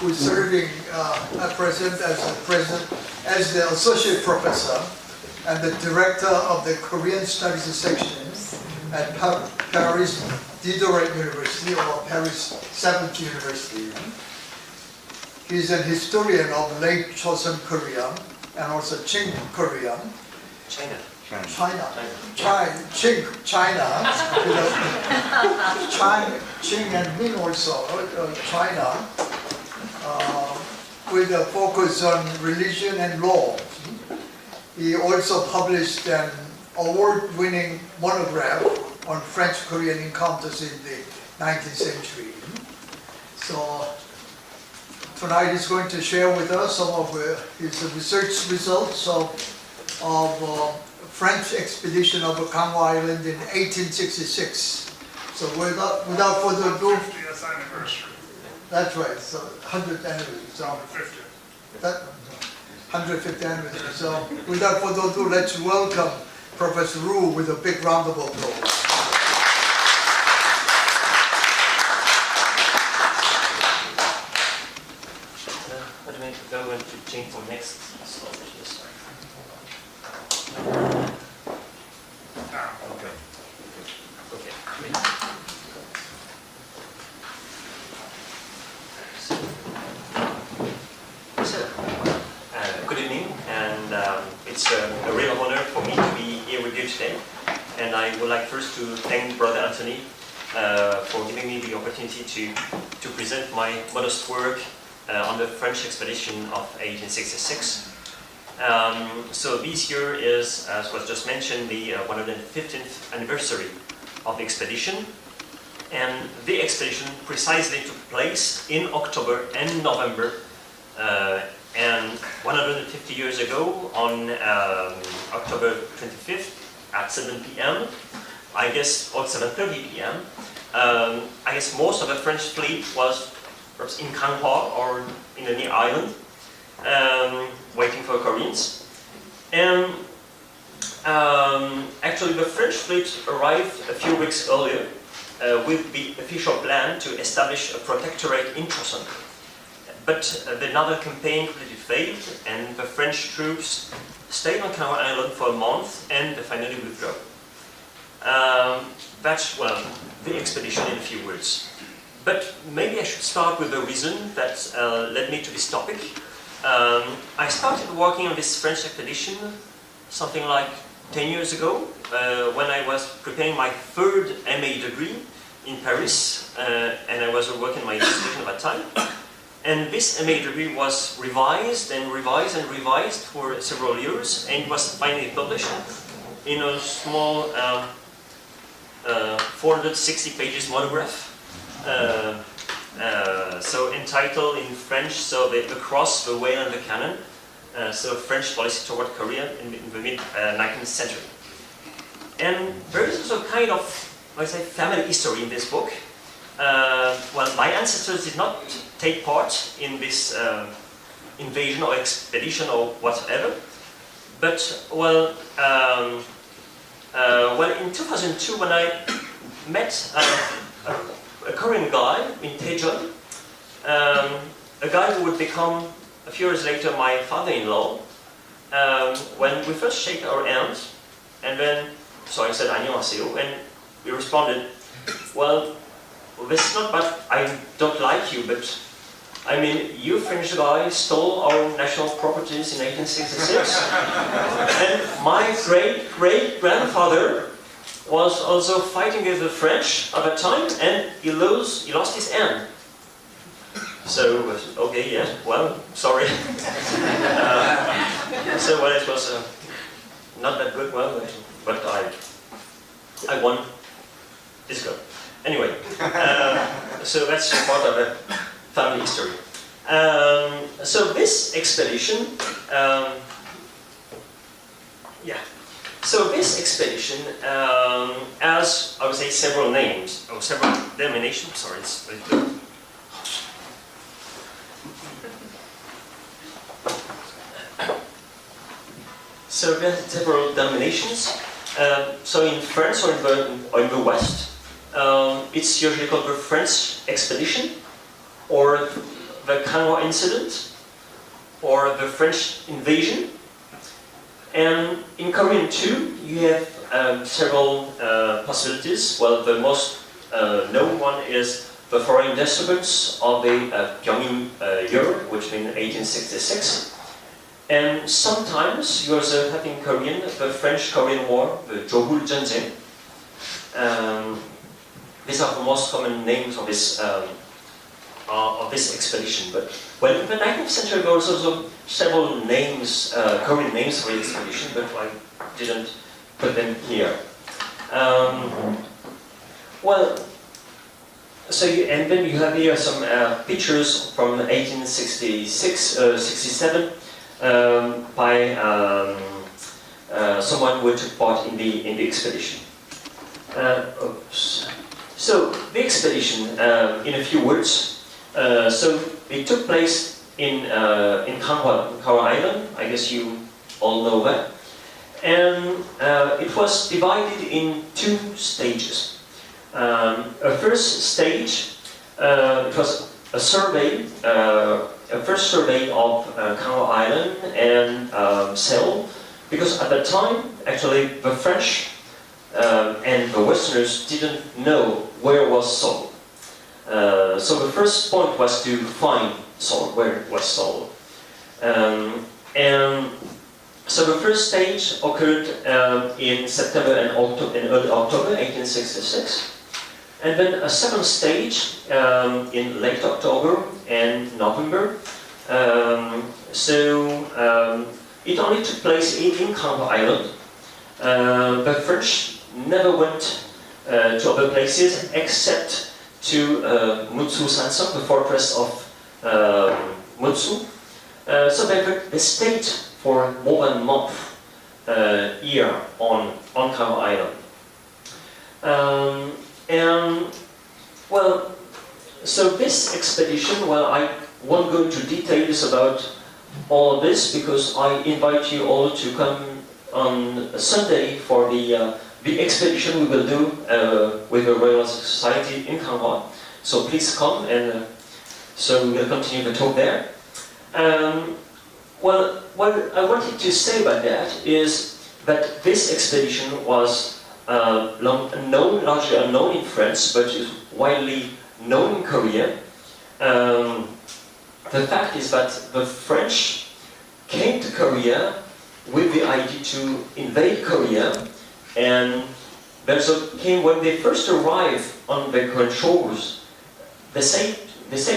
who's serving at present as the associate professor and the director of the Korean Studies section at Paris Diderot University or Paris 7th University. He's an historian of late Chosŏn Korea and also Qing Korea. China. Qing, China. Qing and Ming also, China, with a focus on religion and law. He also published an award-winning monograph on French-Korean encounters in the 19th century. So tonight he's going to share with us some of his research results of French expedition over Ganghwa Island in 1866. So without further ado, 50th anniversary. That's right. So 100th anniversary. So 150th anniversary. So without further ado, let's welcome Professor Ru with a big round of applause. Let me go and change for next slide. Okay. Good evening, and it's a real honor for me to be here with you today. And I would like first to thank Brother Anthony for giving me the opportunity to present my modest work on the French expedition of 1866. So this year is, as was just mentioned, the 115th anniversary of the expedition. And the expedition precisely took place in October and November. And 150 years ago, on October 25th at 7 p.m., I guess, or 7:30 p.m., I guess most of the French fleet was perhaps in Ganghwa or in the near island, waiting for Koreans. And actually the French fleet arrived a few weeks earlier with the official plan to establish a protectorate in Chosŏn. But the naval campaign completely failed, and the French troops stayed on Ganghwa Island for a month and they finally withdrew. That's, well, the expedition in a few words. But maybe I should start with the reason that led me to this topic. I started working on this French expedition something like 10 years ago when I was preparing my third MA degree in Paris, and I was working my dissertation at that time. And this MA degree was revised and revised and revised for several years, and it was finally published in a small 460 pages monograph. So entitled in French, so the Cross, the Whale and the Cannon, so French policy toward Korea in the mid-19th century. And there is also kind of, I say, family history in this book. Well, my ancestors did not take part in this invasion or expedition or whatever, but well, in 2002 when I met a Korean guy in Daejeon, a guy who would become a few years later my father-in-law, when we first shake our hands, and then, so I said 안녕하세요, and we responded, well, this is not bad, I don't like you, but I mean, you French guys stole our national properties in 1866, and my great-great-grandfather was also fighting with the French at that time, and he lost his hand. So, okay, yeah, well, sorry. So, well, it was not that good, well, but I won this go. Anyway, so that's part of the family history. So this expedition, So this expedition has, I would say, several names, or several denominations, sorry, it's very good. So there are several denominations. So in France or in the West, it's usually called the French expedition, or the the Kanwa incident or the French invasion. And in Korean too, you have several possibilities. Well, the most known one is the Foreign Disturbance of the pyōngin year, which means 1866. And sometimes you also have in Korean the French-Korean War, the Johul Jeonjeng. These are the most common names of this expedition. But well, in the 19th century there was also several names, Korean names for the expedition, but I didn't put them here. Well, so and then you have here some pictures from 1866-67 by someone who took part in the expedition. Oops. So the expedition, in a few words, so it took place in Kanwa Island. I guess you all know that, and it was divided in two stages. A first stage, it was a survey, a first survey of Kanwa Island and Seoul, because at the time, actually, the French and the Westerners didn't know where was Seoul. So the first point was to find Seoul, where was Seoul. And so the first stage occurred in September and early October 1866. And then a second stage in late October and November. It only took place in Kanwa Island. The French never went to other places except to Mutsu Sansan, the fortress of Mutsu. So they stayed for more than a month here on Kanwa Island. And well, so this expedition, well, I won't go into details about all of this because I invite you all to come on Sunday for the expedition we will do with the Royal Society in Kanwa. So please come, and so we will continue the talk there. Well, what I wanted to say about that is that this expedition was largely unknown in France, but is widely known in Korea. The fact is that the French came to Korea with the idea to invade Korea, and when they first arrived on the Korean shores, they said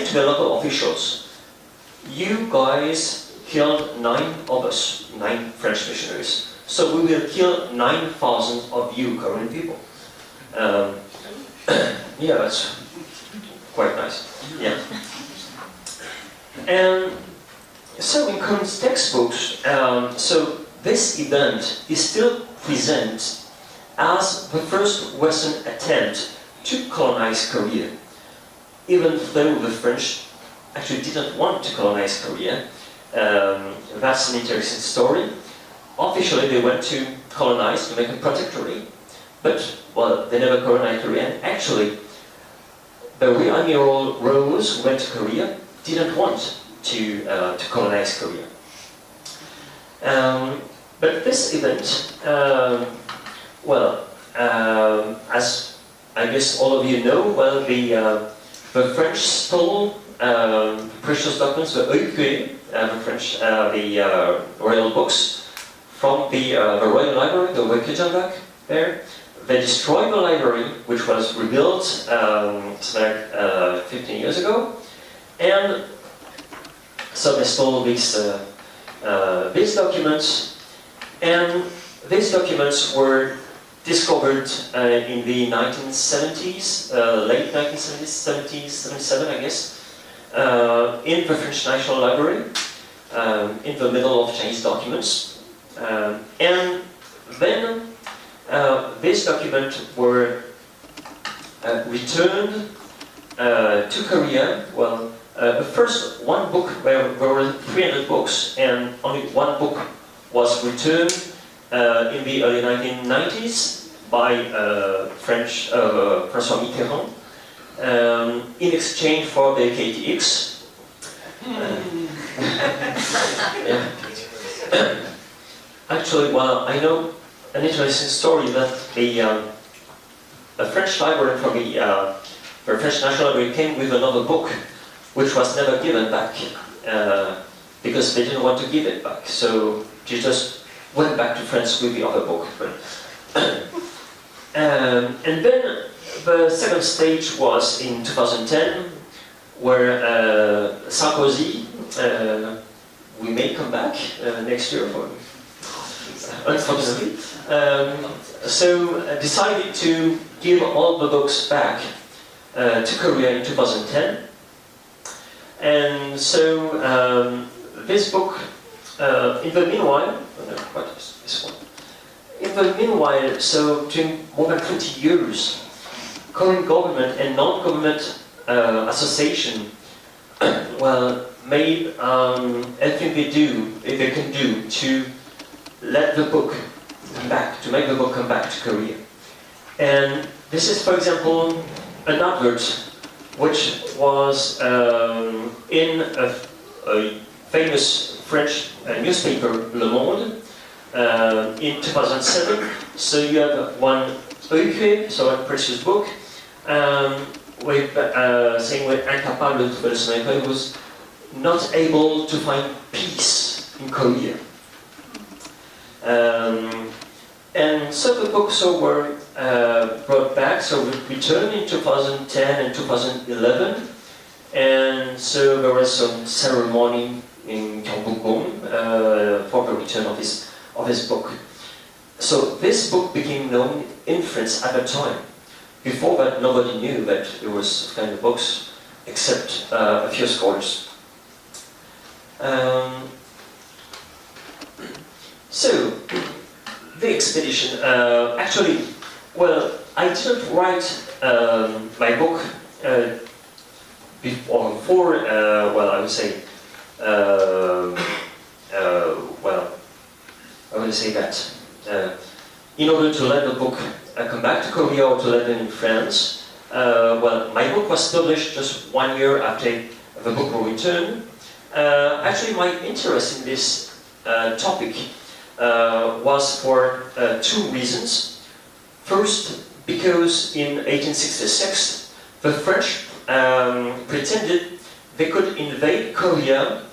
to the local officials, "You guys killed 9 of us, 9 French missionaries. So we will kill 9,000 of you Korean people." Yeah, that's quite nice. Yeah. And so in Korean textbooks, so this event is still present as the first Western attempt to colonize Korea, even though the French actually didn't want to colonize Korea. That's an interesting story. Officially, they went to colonize, to make a protectorate, but, well, they never colonized Korea. And actually, the real Admiral Rose, who went to Korea, didn't want to colonize Korea. But this event, as I guess all of you know, well, the French stole precious documents, the royal books, from the Royal Library, the Wekejangak there. They destroyed the library, which was rebuilt something like 15 years ago, and so they stole these documents, and these documents were discovered in the 1970s, late 1970s, 77, I guess, in the French National Library, in the middle of Chinese documents. And then these documents were returned to Korea. Well, the first one book, there were 300 books, and only one book was returned in the early 1990s by François Mitterrand in exchange for the KTX. Yeah. Actually, well, I know an interesting story that a French librarian from the French National Library came with another book, which was never given back because they didn't want to give it back. So she just went back to France with the other book. And then the second stage was in 2010, where Sarkozy, we may come back next year, unfortunately, decided to give all the books back to Korea in 2010. And so this book, in the meanwhile, what is this one? In the meanwhile, so during more than 20 years, Korean government and non-government association, well, made everything they can do to let the book come back, to make the book come back to Korea. And this is, for example, an advert which was in a famous French newspaper, Le Monde, in 2007. So you have one EQ, so a precious book, with saying we're incapable de trouver le sommeil, who was not able to find peace in Korea. And so the books were brought back, so returned in 2010 and 2011, and so there was some ceremony in Gyeongbokgung for the return of his book. So this book became known in France at the time. Before that, nobody knew that there was kind of books, except a few scholars. So, the expedition, actually, well, I didn't write my book before, well, I would say, well, I would say that in order to let the book come back to Korea or to let them in France, well, my book was published just 1 year after the book was returned. Actually, my interest in this topic was for two reasons. First, because in 1866, the French pretended they could invade Korea,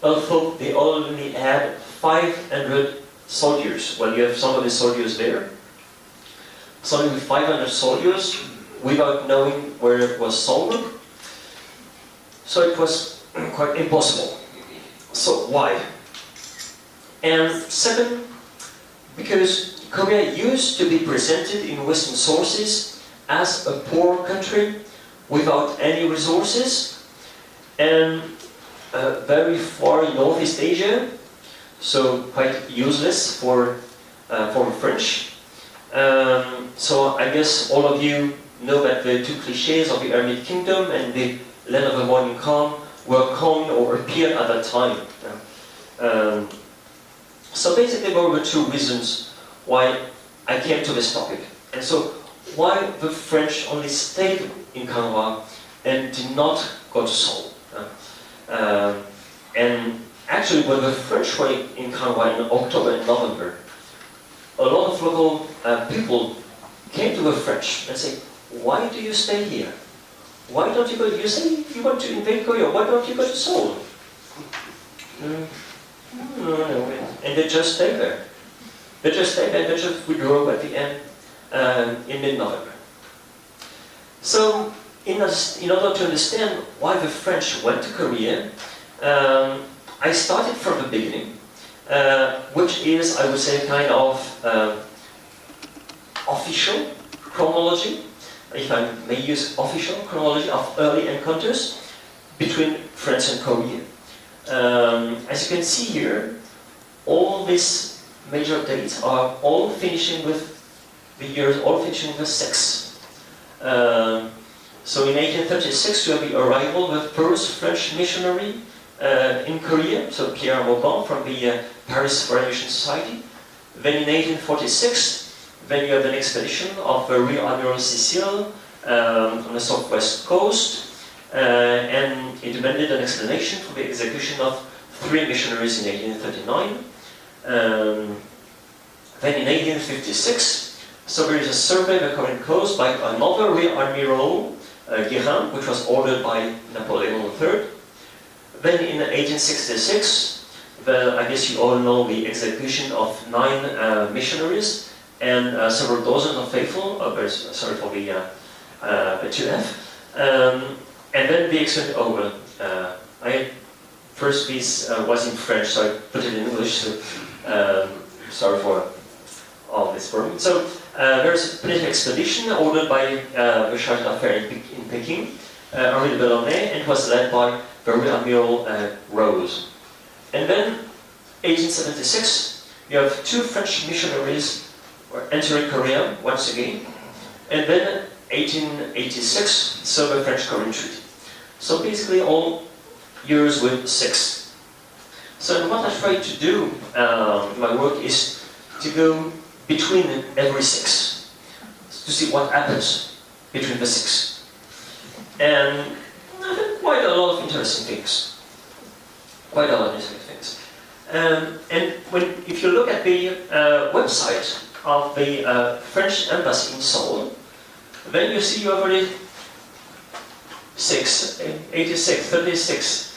although they only had 500 soldiers. Well, you have some of the soldiers there. So with 500 soldiers, without knowing where it was Seoul. So it was quite impossible. So why? And second, because Korea used to be presented in Western sources as a poor country without any resources, and very far in Northeast Asia, so quite useless for the French. So I guess all of you know that the two clichés of the Hermit Kingdom and the Land of the Morning Calm were coined or appeared at that time. So basically there were two reasons why I came to this topic. And so why the French only stayed in Kanhwa and did not go to Seoul. And actually when the French were in Kanhwa in October and November, a lot of local people came to the French and said, why do you stay here? Why don't you go? You say you want to invade Korea, why don't you go to Seoul? No. And they just stayed there. They just stayed there, they just withdrew at the end in mid-November. So, in order to understand why the French went to Korea, I started from the beginning, which is, I would say, kind of official chronology, if I may use official chronology of early encounters between France and Korea. As you can see here, all these major dates are all finishing with the years, all finishing with 6. So in 1836 you have the arrival of the first French missionary in Korea, so Pierre-Emmanuel from the Paris Foreign Mission Society. Then in 1846, then you have an expedition of Rear Admiral Cecil on the southwest coast. and it demanded an explanation for the execution of 3 missionaries in 1839. Then in 1856, so there is a survey of the Korean coast by another Rear Admiral, Guérin, which was ordered by Napoleon III. Then in 1866, I guess you all know the execution of 9 missionaries and several dozens of faithful, sorry for the 2F. And then the extent over. First piece was in French, so I put it in English, so sorry for all this problem. So there's a political expedition ordered by the chargé d'affaires in Peking, Henri de Bellonnet, and it was led by the Rear Admiral Rose. And then 1876, you have 2 French missionaries were entering Korea once again, and then 1886, so the French-Korean Treaty. So basically all years with 6. So what I try to do in my work is to go between every 6, to see what happens between the 6. And I think quite a lot of interesting things. Quite a lot of interesting things. And if you look at the website of the French embassy in Seoul, then you see you have already 6, 86, 36,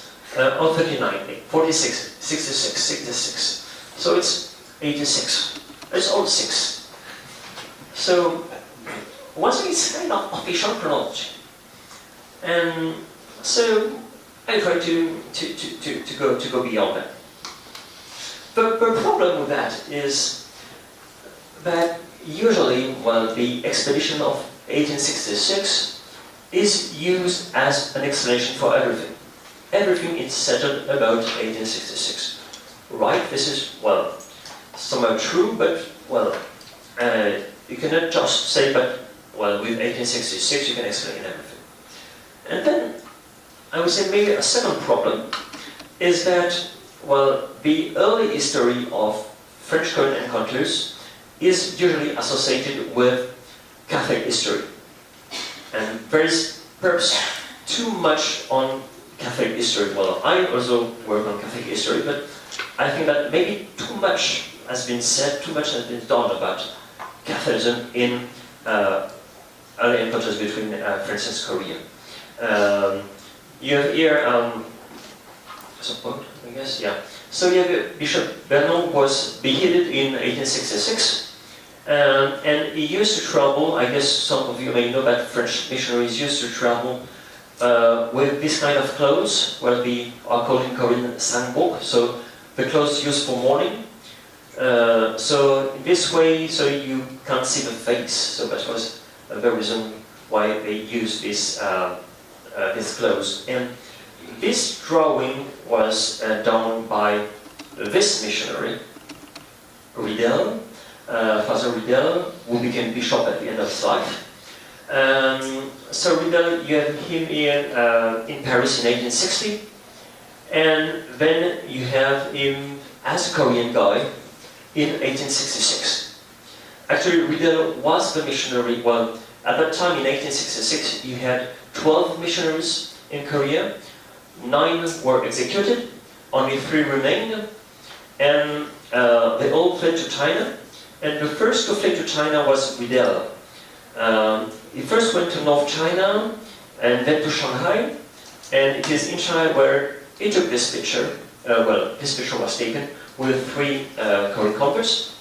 or 39, 46, 66, 66. So it's 86. It's all 6. So once again, it's kind of official chronology. And so I try to go beyond that. But the problem with that is that usually, well, the expedition of 1866 is used as an explanation for everything. Everything is settled about 1866. Right? This is, well, somehow true, but, well, you cannot just say, but, well, with 1866 you can explain everything. And then, I would say maybe a second problem is that, well, the early history of French-Korean encounters is usually associated with Catholic history. And there is perhaps too much on Catholic history. Well, I also work on Catholic history, but I think that maybe too much has been said, too much has been done about Catholicism in early encounters between France and Korea. You have here support, I guess, yeah. So yeah, Bishop Vernon was beheaded in 1866, and he used to travel. I guess some of you may know that French missionaries used to travel with this kind of clothes, what we are called in Korean sangbok. So the clothes used for mourning. So in this way, so you can't see the face. So that was the reason why they used this these clothes. And this drawing was done by this missionary, Ridel, Father Ridel, who became bishop at the end of his life. So Ridel, you have him here in Paris in 1860, and then you have him as a Korean guy in 1866. Actually, Ridel was the missionary. Well, at that time in 1866, you had 12 missionaries in Korea. 9 were executed, only 3 remained, and they all fled to China. And the first to flee to China was Ridel. He first went to North China and then to Shanghai, and it is in Shanghai where he took this picture. Well, this picture was taken with 3 Korean converts.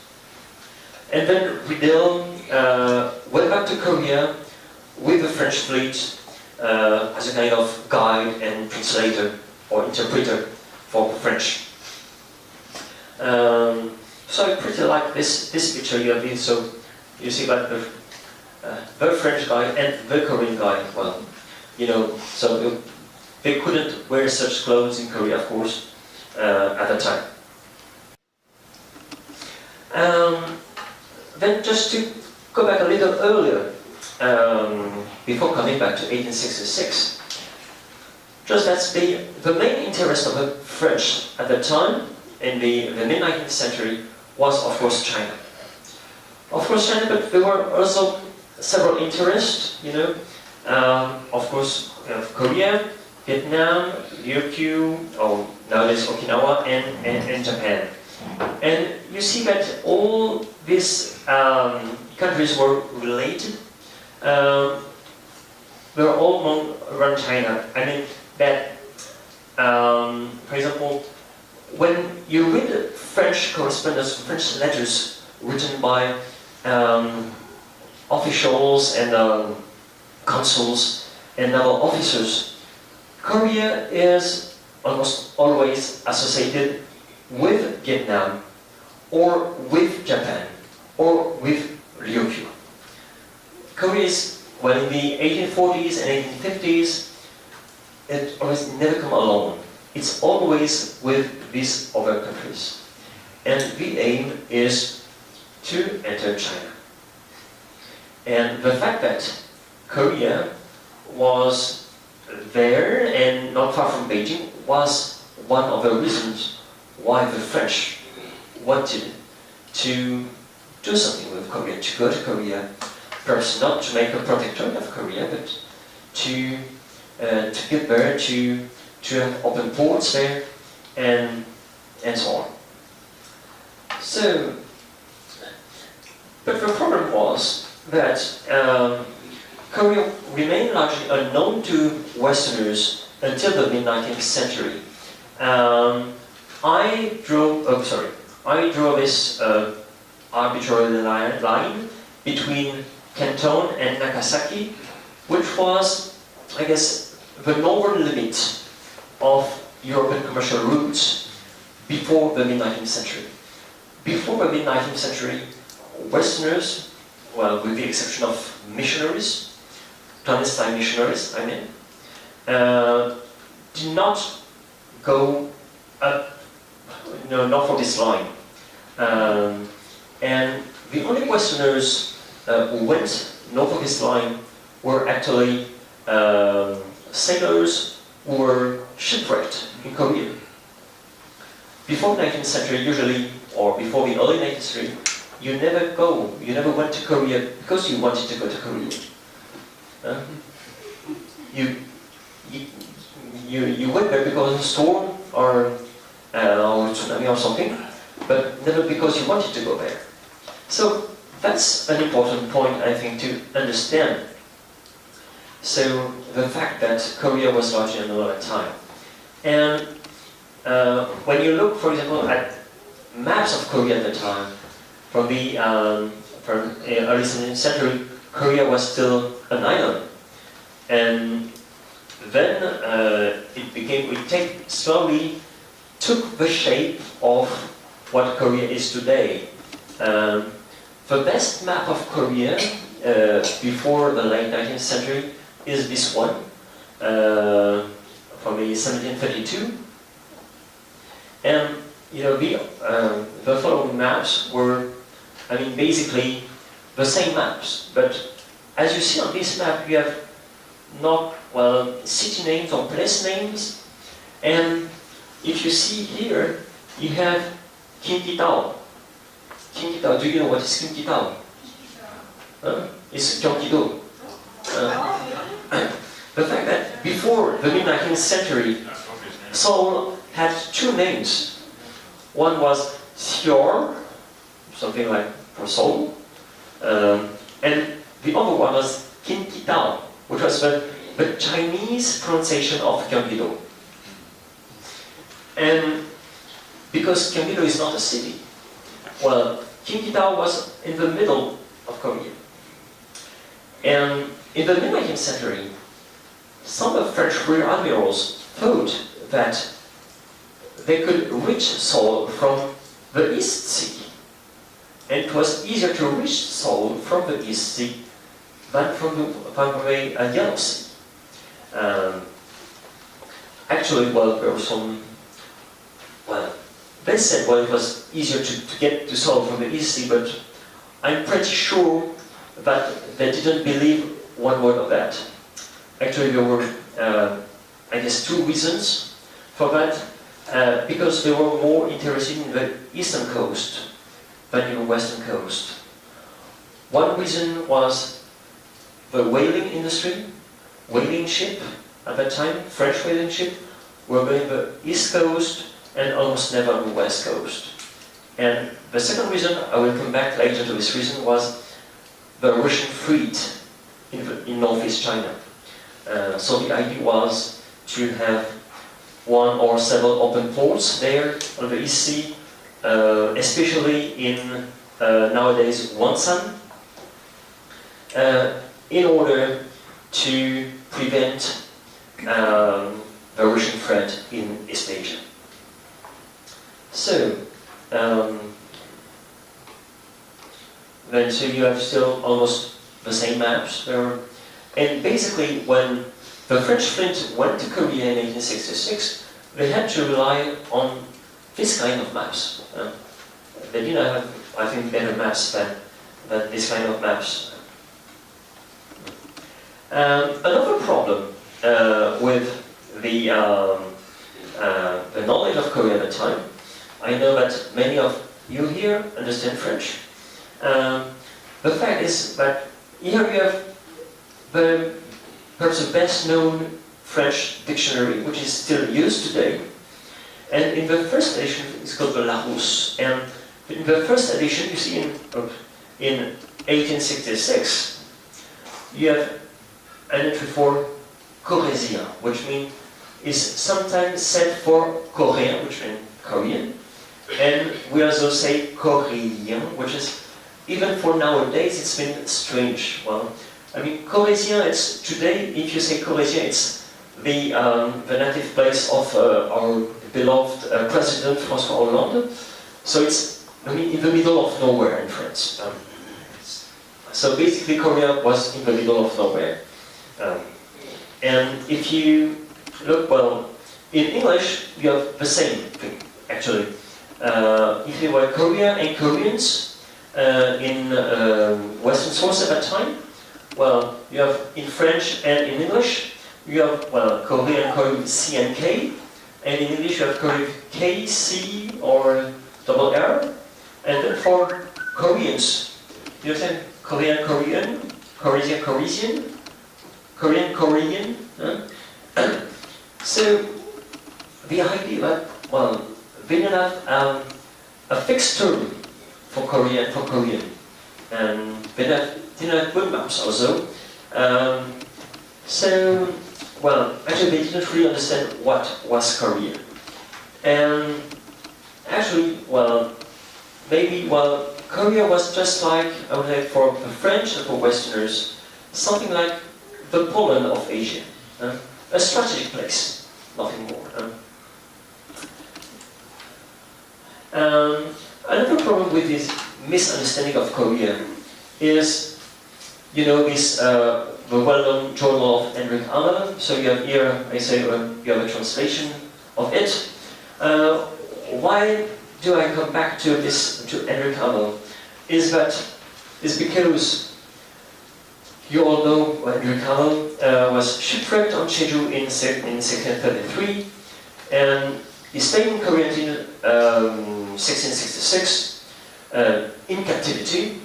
And then Ridel went back to Korea with the French fleet as a kind of guide and translator or interpreter for French. So I pretty like this picture you have here. So you see that the French guy and the Korean guy, well, you know, so they couldn't wear such clothes in Korea, of course, at the time. Then just to go back a little earlier, before coming back to 1866, just that's the main interest of the French at the time, in the mid-19th century, was of course China. Of course China, but there were also several interests, you know. Of course, Korea, Vietnam, Ryukyu, or nowadays Okinawa, and Japan. And you see that all these countries were related. They're all around China. I mean that, for example, when you read French correspondence, French letters written by officials and consuls and naval officers, Korea is almost always associated with Vietnam, or with Japan, or with Ryukyu. Korea is, well, in the 1840s and 1850s, it always never come alone. It's always with these other countries. And the aim is to enter China. And the fact that Korea was there and not far from Beijing was one of the reasons why the French wanted to do something with Korea, to go to Korea, perhaps not to make a protectorate of Korea, but to get there, to have open ports there, and so on. So, but the problem was that Korea remained largely unknown to Westerners until the mid-19th century. I draw this arbitrary line between Canton and Nagasaki, which was, I guess, the northern limit of European commercial routes before the mid-19th century. Before the mid-19th century, Westerners, well, with the exception of missionaries, clandestine missionaries, I mean, did not go up, not for this line. And the only Westerners who went north of this line were actually sailors who were shipwrecked in Korea. Before the 19th century, usually, or before the early 19th century, you never went to Korea because you wanted to go to Korea. You went there because of a storm or tsunami or something, but never because you wanted to go there. So that's an important point, I think, to understand. So the fact that Korea was largely unknown at the time. And when you look, for example, at maps of Korea at the time, from the early 17th century, Korea was still an island. And then it slowly took the shape of what Korea is today. The best map of Korea before the late 19th century is this one, from the 1732. And the following maps were, I mean, basically the same maps. But as you see on this map, you have not, well, city names or place names. And if you see here, you have Qingqi-dao. Qingqi-dao, do you know what is Qingqi-dao? It's Gyeonggi-do. The fact that before the mid-19th century, Seoul had two names. One was Seoul, something like for Seoul, and the other one was Qingqi-dao, which was the Chinese pronunciation of Gyeonggi-do. And because Gyeonggi-do is not a city, well, Qingqi-dao was in the middle of Korea. And in the mid-19th century, some of French rear admirals thought that they could reach Seoul from the East Sea. And it was easier to reach Seoul from the East Sea than from the Yellow Sea. Actually, well, there was some, well, they said, well, it was easier to get to Seoul from the East Sea, but I'm pretty sure that they didn't believe one word of that. Actually, there were, I guess, two reasons for that. Because they were more interested in the eastern coast than in the western coast. One reason was the whaling industry, whaling ship, At that time, French whaling ships were going the east coast and almost never on the west coast. And the second reason, I will come back later to this reason, was the Russian fleet in northeast China. So the idea was to have one or several open ports there on the East Sea, especially in nowadays Wonsan, in order to prevent the Russian threat in East Asia. So, then so you have still almost the same maps there. And basically, when the French fleet went to Korea in 1866, they had to rely on this kind of maps. They didn't have, I think, better maps than this kind of maps. Another problem with the knowledge of Korea at the time, I know that many of you here understand French. The fact is that here we have perhaps the best known French dictionary, which is still used today. And in the first edition, it's called the Larousse. And in the first edition, you see in 1866, you have an entry for Corésien, which means is sometimes said for Coréen, which means Korean. And we also say Coréen, which is, even for nowadays, it's been strange. Well, I mean, Corésien, it's today, if you say Corésien, it's the native place of our beloved President, François Hollande. So it's, I mean, in the middle of nowhere in France. So basically, Korea was in the middle of nowhere. And if you look, well, in English, you have the same thing, actually. If you were Korea and Koreans in Western source at that time, well, you have in French and in English, you have, well, Korean code C and K, and in English you have code K, C, or double R. And then for Koreans, you have Korean, Korean, Korean, Korean, Korean, Korean. So the idea that, well, they didn't have a fixed term for Korean, and they didn't have good maps also. So, well, actually they didn't really understand what was Korea. And actually, well, maybe, well, Korea was just like, I would say, for the French and for Westerners, something like the Poland of Asia. A strategic place, nothing more. Another problem with this misunderstanding of Korea is, you know, this the well-known journal of Henri de Bellonnet. So you have here, I say, you have a translation of it. Why do I come back to this, to Henri de Bellonnet? Is because you all know Henri de Bellonnet was shipwrecked on Jeju in 1633, and he stayed in Korea until 1666 in captivity,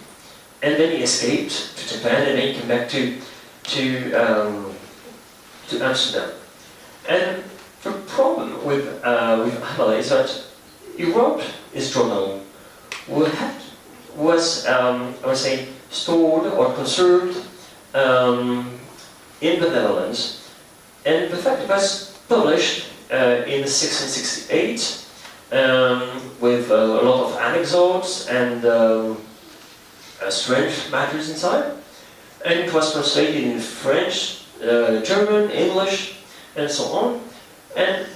and then he escaped to Japan, and then he came back to Amsterdam. And the problem with Hamala is that he wrote his journal was I would say stored or conserved in the Netherlands, and the fact it was published in 1668 with a lot of anecdotes and strange matters inside, and it was translated in French, German, English, and so on. And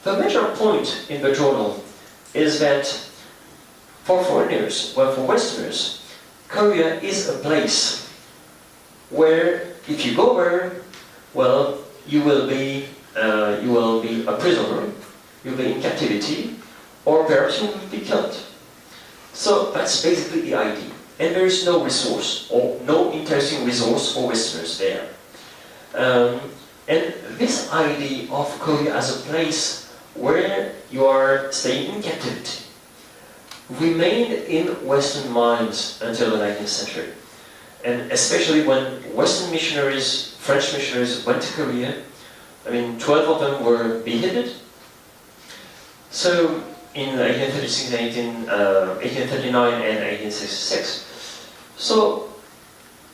the major point in the journal is that for foreigners, well, for Westerners, Korea is a place where if you go there, well, you will be a prisoner, you'll be in captivity, or perhaps you will be killed. So that's basically the idea. And there is no resource, or no interesting resource for Westerners there. And this idea of Korea as a place where you are staying in captivity remained in Western minds until the 19th century. And especially when Western missionaries, French missionaries, went to Korea, I mean, 12 of them were beheaded. So in 1836, 1839 and 1866. So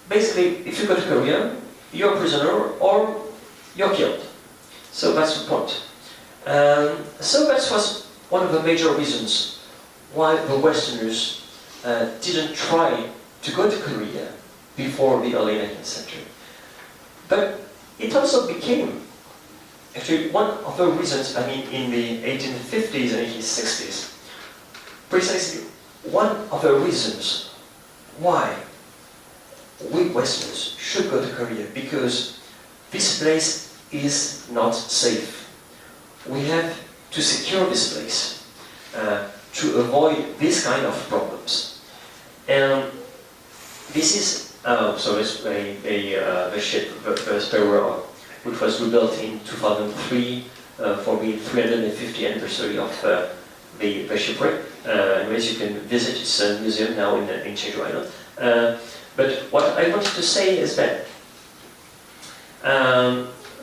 basically, if you go to Korea, you're a prisoner or you're killed. So that's the point. So that was one of the major reasons why the Westerners didn't try to go to Korea before the early 19th century. But it also became actually one of the reasons, I mean, in the 1850s and 1860s, precisely one of the reasons why we Westerners should go to Korea, because this place is not safe. We have to secure this place to avoid this kind of problems. And this is, so it's the ship, the Sparrow, which was rebuilt in 2003 for the 350th anniversary of the shipwreck. Anyways, you can visit its museum now in Jeju Island. But what I wanted to say is that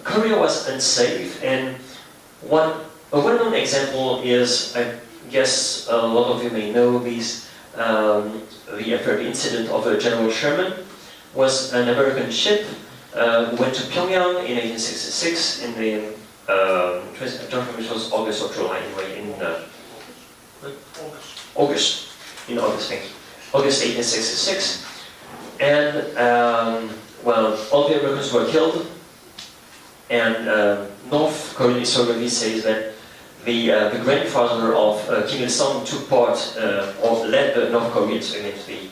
Korea was unsafe, and a well-known example is, I guess a lot of you may know this, the incident of General Sherman was an American ship who went to Pyongyang in 1866 in the, I don't remember if it was August or July anyway, in August, thank you. August 1866. And, well, all the Americans were killed, and North Korean historiography says that the grandfather of Kim Il-sung took part, or led the North Koreans against the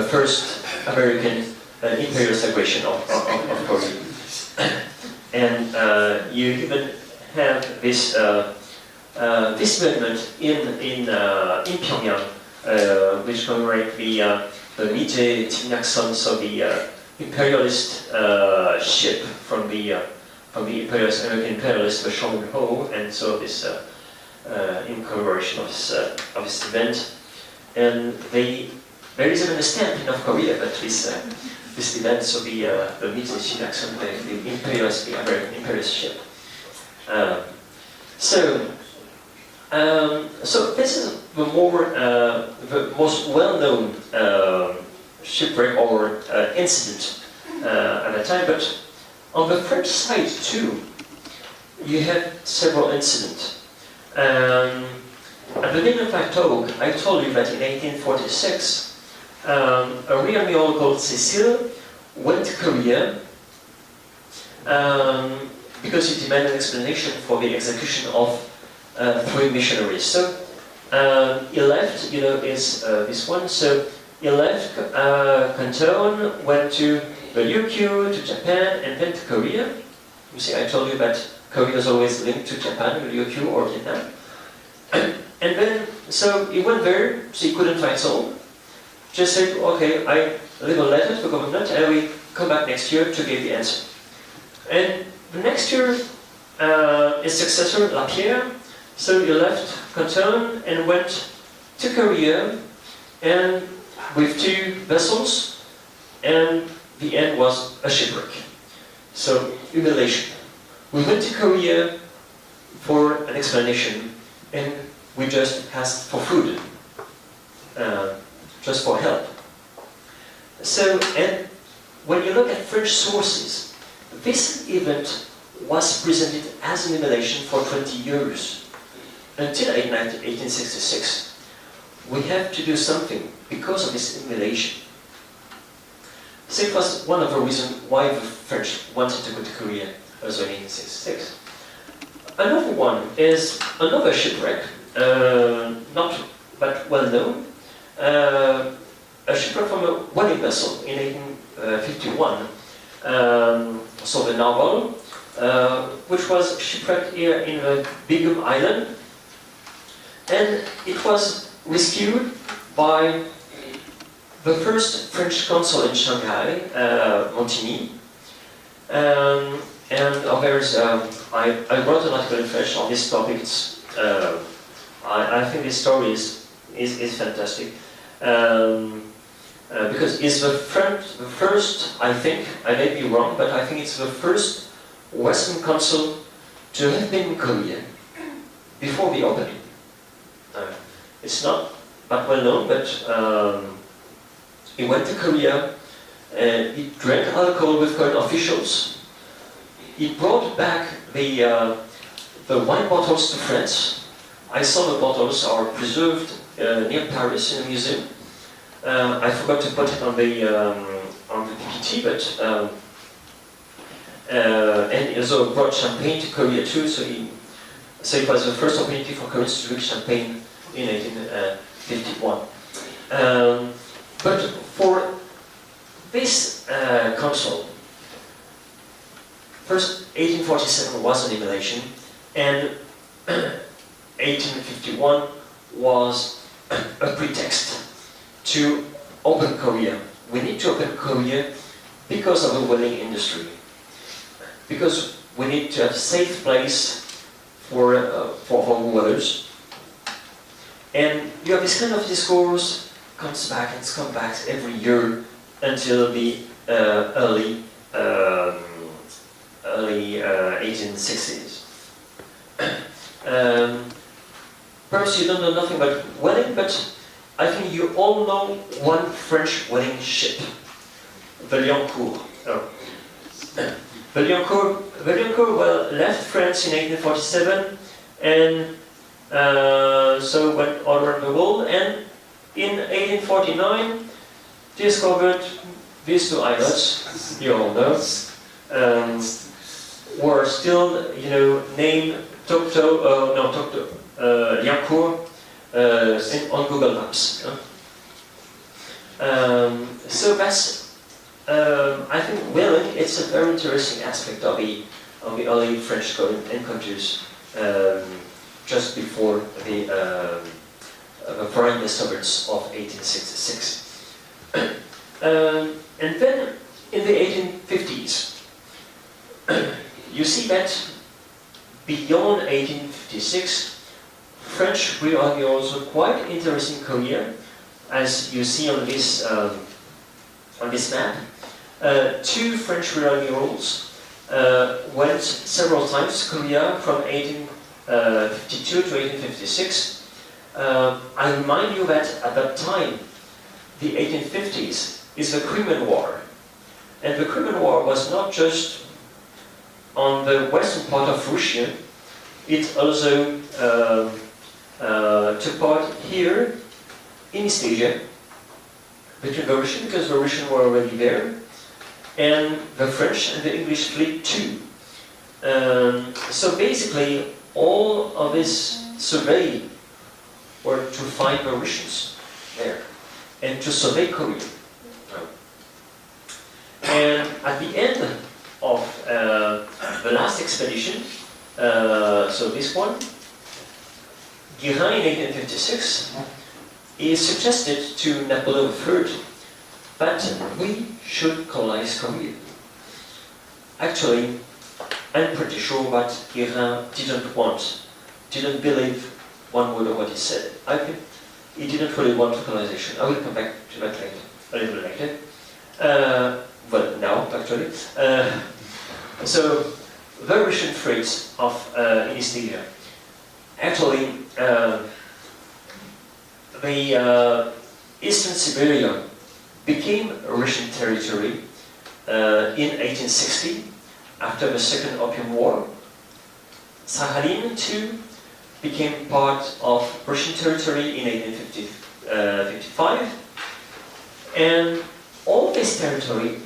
first American imperialist aggression of Korea. And you even have this movement in Pyongyang, which commemorates the Nije Timnakson, so the imperialist ship from the imperialist, American imperialist, the Chosŭn Ho, and so this in commemoration of this event. And there is even a stamp in North Korea that this event, so the Nije Timnakson, the imperialist, the American imperialist ship. So this is the most well-known shipwreck or incident at the time. But on the French side too, you had several incidents. At the beginning of my talk, I told you that in 1846, a real mule called Cécile went to Korea because he demanded an explanation for the execution of 3 missionaries. So he left, this one. So he left Canton, went to the Ryukyu, to Japan, and then to Korea. You see, I told you that Korea is always linked to Japan, Ryukyu, or Vietnam. And then, so he went there, so he couldn't find someone. Just said, okay, I leave a letter to the government, and I will come back next year to give the answer. And the next year, his successor, Lapierre, so he left Canton and went to Korea, and with 2 vessels, and the end was a shipwreck. So, humiliation. We went to Korea for an explanation, and we just asked for food, just for help. So, and when you look at French sources, this event was presented as an humiliation for 20 years, until 1866. We have to do something because of this humiliation. So it was one of the reasons why the French wanted to go to Korea also in 1866. Another one is another shipwreck, not that well known, a shipwreck from a wedding vessel in 1851, so the naval, which was shipwrecked here in the Beijing Island, and it was rescued by the first French consul in Shanghai, Montigny. And there's, I wrote an article in French on this topic. It's, I think this story is fantastic. Because it's the first, I think, I may be wrong, but I think it's the first Western consul to have been in Korea before the opening. It's not that well known, but he went to Korea and he drank alcohol with Korean officials. He brought back the wine bottles to France. I saw the bottles are preserved near Paris in a museum. I forgot to put it on the PPT, but and he also brought champagne to Korea too. So it was the first opportunity for Koreans to drink champagne in 1851. But for this consul, first 1847 was an immolation, and 1851 was a pretext to open Korea. We need to open Korea because of the whaling industry, because we need to have a safe place for whalers. And you have this kind of discourse comes back and comes back every year until the early 1860s. Perhaps you don't know nothing about whaling, but I think you all know one French whaling ship, the Liancourt. The Liancourt left France in 1847 and so went all around the world, and in 1849 discovered these two islets, you all know, were still, named Liancourt on Google Maps. So that's, I think, whaling. It's a very interesting aspect of the early French encounters just before the Foreign Disturbance of 1866. And then in the 1850s, you see that beyond 1856, French rear admirals were quite interested in Korea, as you see on this map. Two French rear admirals went several times to Korea from 1852 to 1856. I remind you that at that time, the 1850s is the Crimean War. And the Crimean War was not just on the western part of Russia, it also took part here in East Asia, between the Russian, because the Russian were already there, and the French and the English fleet too. So basically, all of this survey were to find the Russians there and to survey Korea. And at the end of the last expedition, so this one, Guérin in 1856, he suggested to Napoleon III that we should colonize Korea. Actually, I'm pretty sure that Guérin didn't believe one word of what he said. I think he didn't really want colonization. I will come back to that later, a little later. Well, now, actually. So, the Russian threats of in East Asia. Actually, the Eastern Siberia became Russian territory in 1860 after the Second Opium War. Sakhalin too became part of Russian territory in 1855, and all this territory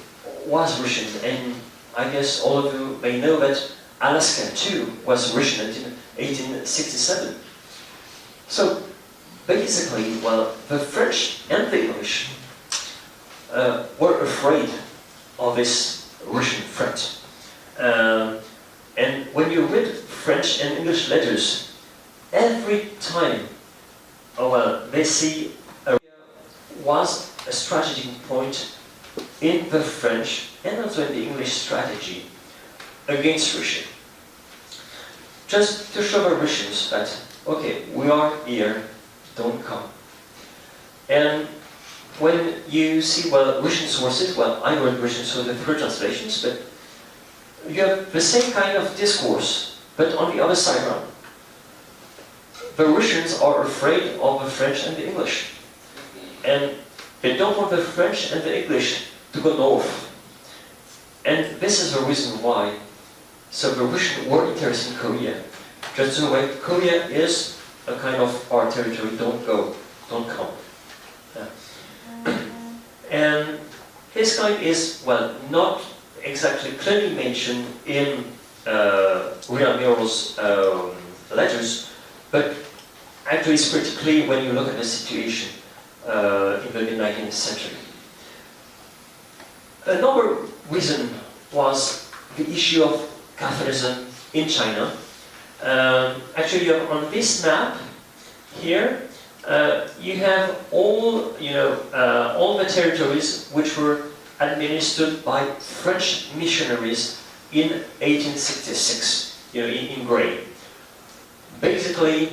was Russian, and I guess all of you may know that Alaska too was Russian until 1867. So basically, well, the French and the English were afraid of this Russian threat. And when you read French and English letters, every time, they see was a strategic point in the French and also in the English strategy against Russia. Just to show the Russians that, okay, we are here, don't come. And when you see, Russian sources, I read Russian sources for translations, but you have the same kind of discourse, but on the other side around. The Russians are afraid of the French and the English, and they don't want the French and the English to go north. And this is the reason why. So the Russians were interested in Korea. Just the way Korea is a kind of our territory, don't go, don't come. And this kind is, well, not exactly clearly mentioned in Real-Miral's letters, but actually it's pretty clear when you look at the situation in the mid-19th century. Another reason was the issue of Catholicism in China. Actually, on this map here, you have all the territories which were administered by French missionaries in 1866, in gray. Basically,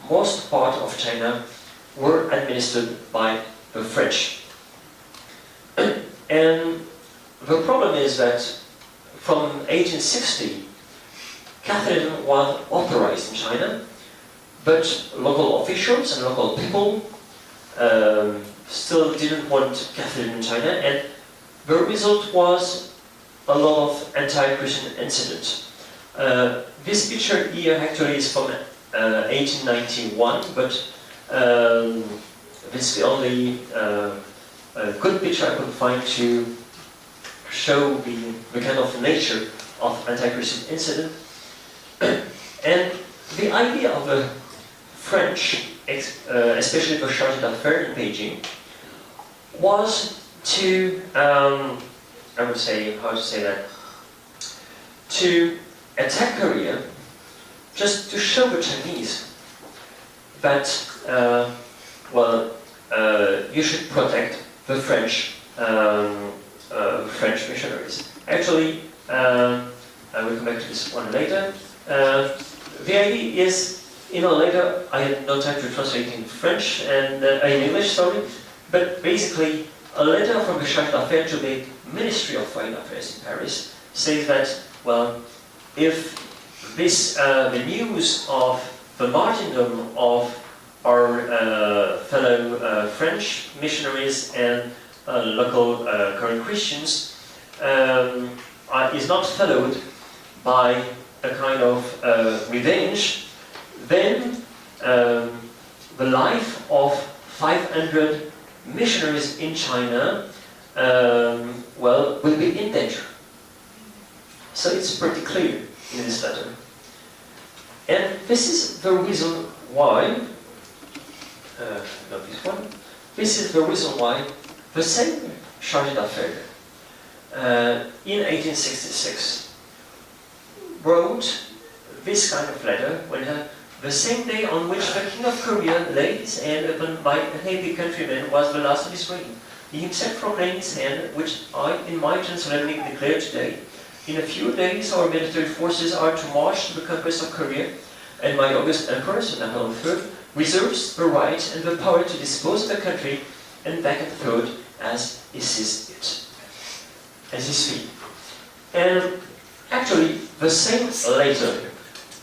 most part of China were administered by the French. And the problem is that from 1860, Catholicism was authorized in China, but local officials and local people still didn't want Catholicism in China, and the result was a lot of anti-Christian incidents. This picture here actually is from 1891, but this is the only good picture I could find to show the kind of nature of anti-Christian incident. And the idea of the French, especially the chargé d'affaires in Beijing, was to, I would say, how to say that, to attack Korea, just to show the Chinese that, you should protect the French missionaries. Actually, I will come back to this one later. The idea is, later I had no time to translate in French and in English, sorry, but basically a letter from the chargé d'affaires to the Ministry of Foreign Affairs in Paris says that, well, if this the news of the martyrdom of our fellow French missionaries and local Korean Christians is not followed by a kind of revenge, then the life of 500 missionaries in China will be in danger. So it's pretty clear in this letter. And this is the reason why, not this one, this is the reason why the same chargé d'affaires in 1866 wrote this kind of letter when the same day on which the King of Korea laid his hand upon my unhappy countrymen was the last of his reign. He himself proclaimed his hand, which I in my turn solemnly declare today. In a few days our military forces are to march to the conquest of Korea, and my august Emperor, Naval III, reserves the right and the power to dispose of the country and back and forth as he sees it, as he sees. And actually, the same letter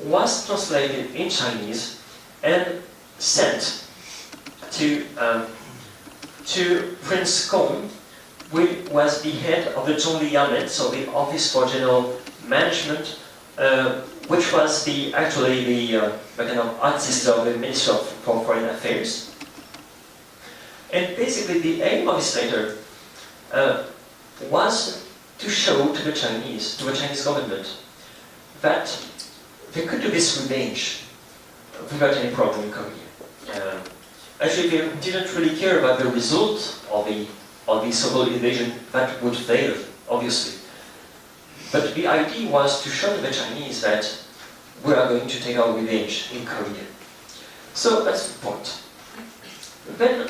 was translated in Chinese and sent to Prince Kong, who was the head of the Zongli yamen, so the Office for General Management, which was actually the kind of ancestor of the Ministry for Foreign Affairs. And basically, the aim of this letter was to show to the Chinese government, that they could do this revenge without any problem in Korea. Actually, they didn't really care about the result of the so-called invasion that would fail, obviously. But the idea was to show the Chinese that we are going to take our revenge in Korea. So that's the point. Then,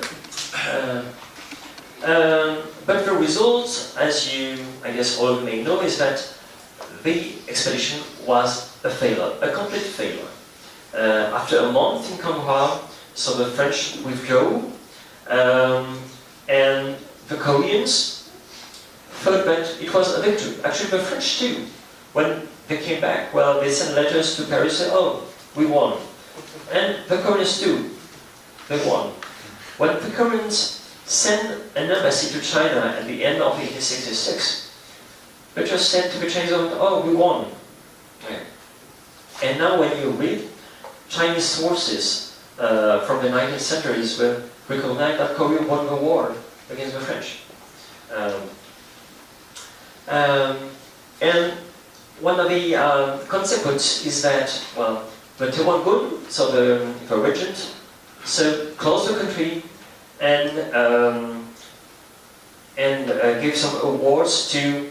but the result, as you, I guess, all may know, is that the expedition was a failure, a complete failure. After a month in Kanghua, so the French withdrew, and the Koreans thought that it was a victory. Actually, the French too when they came back, well, they sent letters to Paris saying, oh, we won. And the Koreans too, they won. When the Koreans sent an embassy to China at the end of 1866, they just said to the Chinese government, oh, we won. Okay. And now when you read Chinese sources from the 19th centuries will recognize that Korea won the war against the French. And one of the consequences is that, well, the Taiwan, so the regent, so closed the country and gave some awards to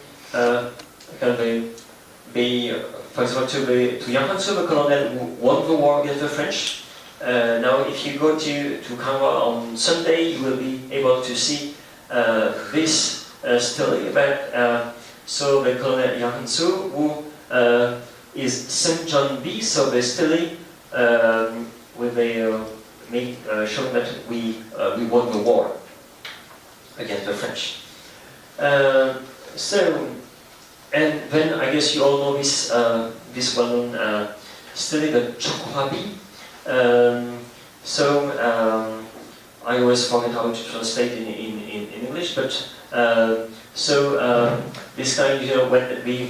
for example, to Yang Han-su, the colonel who won the war against the French. Now, if you go to Kanwa on Sunday, you will be able to see this story about so the colonel Yang Han-su, who is Saint John B. So the story where they showing that we won the war against the French. And then I guess you all know this this well-known study, the Chokwabi. I always forget how to translate in English, but this kind, you know, when the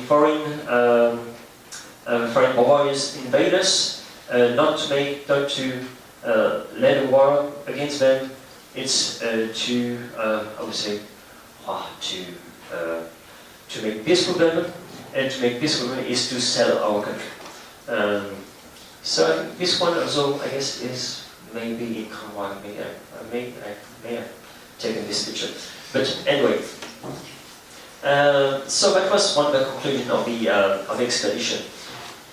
foreign warriors invade us, not to lead a war against them, it's to I would say to make peace with them, and to make peace with them is to sell our country. So I think this one also, I guess, is maybe in Kanwa. I may have taken this picture. But anyway, so that was one of the conclusion of the expedition.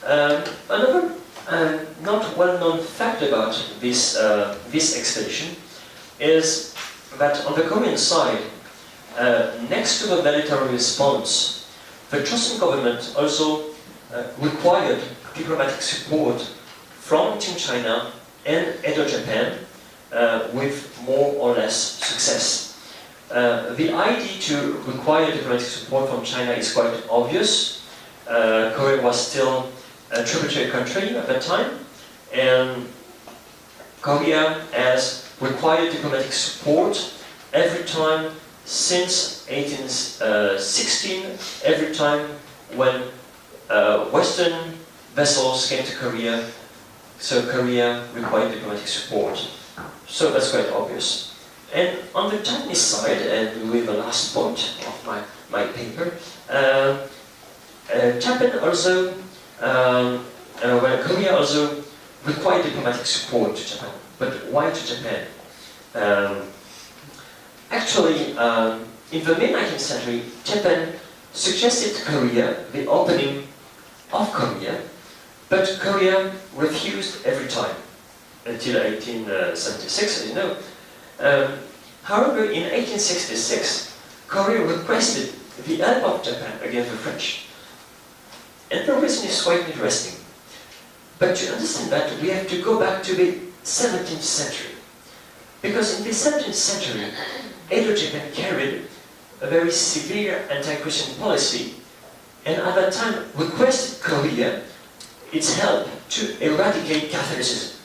Another not well-known fact about this expedition is that on the Korean side, next to the military response, the Chosŏn government also required diplomatic support from Qing China and Edo Japan with more or less success. The idea to require diplomatic support from China is quite obvious. Korea was still a tributary country at that time, and Korea has required diplomatic support every time since 1816, every time when Western vessels came to Korea, so Korea required diplomatic support. So that's quite obvious. And on the Japanese side, and with the last point of my paper, Japan also, Korea also required diplomatic support to Japan. But why to Japan? Actually, in the mid-19th century, Japan suggested to Korea the opening of Korea, but Korea refused every time, until 1876, as you know. However, in 1866, Korea requested the help of Japan against the French. And the reason is quite interesting. But to understand that, we have to go back to the 17th century. Because in the 17th century, Edo Japan carried a very severe anti-Christian policy, and at that time requested Korea its help to eradicate Catholicism.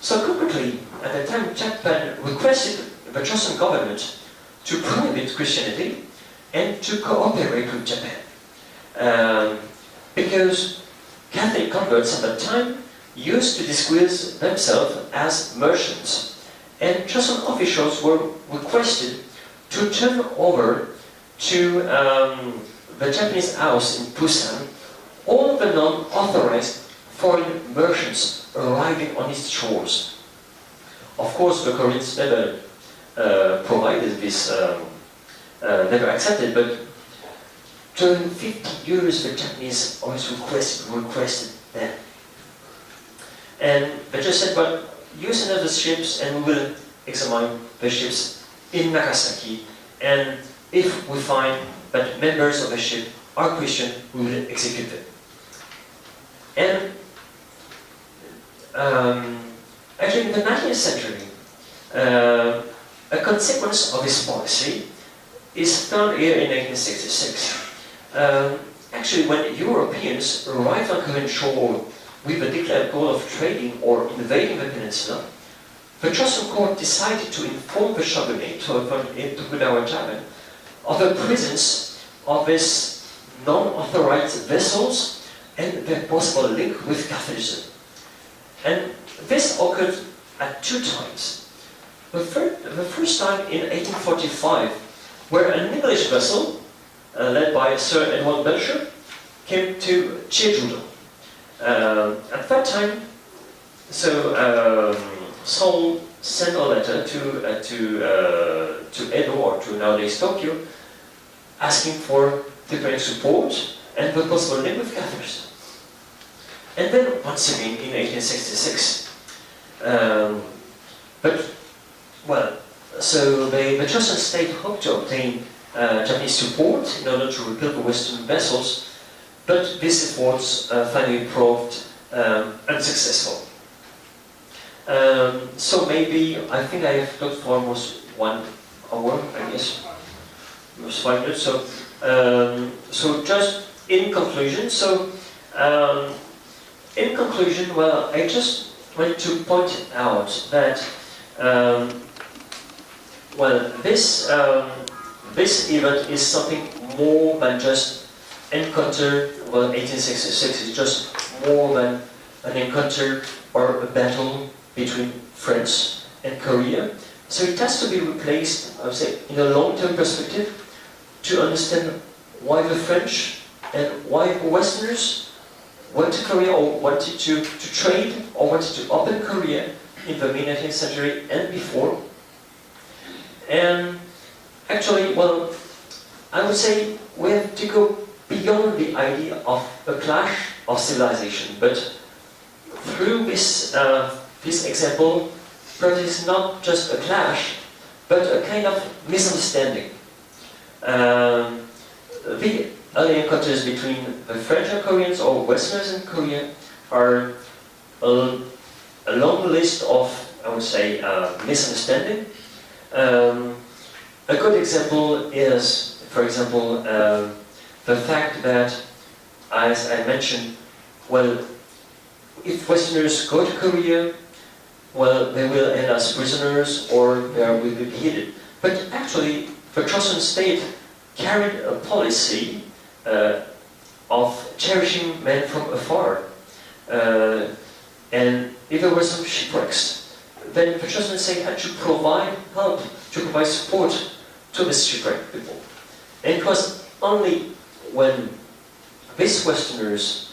So concretely, at that time, Japan requested the Chosŏn government to prohibit Christianity and to cooperate with Japan. Because Catholic converts at that time used to disguise themselves as merchants, and Chosŏn officials were requested to turn over to the Japanese house in Busan all the non-authorized foreign merchants arriving on its shores. Of course, the Koreans never provided this, never accepted, but during 50 years the Japanese always requested that. And they just said, well, you send us the ships and we will examine the ships in Nagasaki, and if we find that members of the ship are Christian, we will execute them. And actually in the 19th century, a consequence of this policy is found here in 1866. actually, when Europeans arrived on Korean shore with the declared goal of trading or invading the peninsula, the Chosŏn court decided to inform the shogunate, Tokugawa Japan, of the presence of these non-authorized vessels and their possible link with Catholicism. And this occurred at two times. The first time in 1845, where an English vessel, led by Sir Edward Belcher, came to Jeju. At that time, Seoul sent a letter to Edo, or to nowadays Tokyo, asking for diplomatic support and the possible link with Catholicism. And then once again in 1866, the Chosŏn state hoped to obtain Japanese support in order to repel the Western vessels, but these efforts finally proved unsuccessful. So maybe, I think I have talked for almost 1 hour, I guess, almost 5 minutes. So just in conclusion, well, I just want to point out that this event is something more than just encounter. Well, 1866 is just more than an encounter or a battle between France and Korea. So it has to be replaced, I would say, in a long-term perspective to understand why the French and why Westerners went to Korea or wanted to trade or wanted to open Korea in the mid-19th century and before. And actually, well, I would say we have to go beyond the idea of a clash of civilization, but through this example, perhaps it's not just a clash, but a kind of misunderstanding. The early encounters between the French and Koreans, or Westerners and Korea, are a long list of, I would say, misunderstanding. A good example is, for example, the fact that, as I mentioned, well, if Westerners go to Korea, well, they will end as prisoners or they will be beheaded. But actually, the Chosŏn state carried a policy of cherishing men from afar. And if there were some shipwrecks, then the Chosŏn state had to provide help, to provide support to the shipwrecked people. And it was only when these Westerners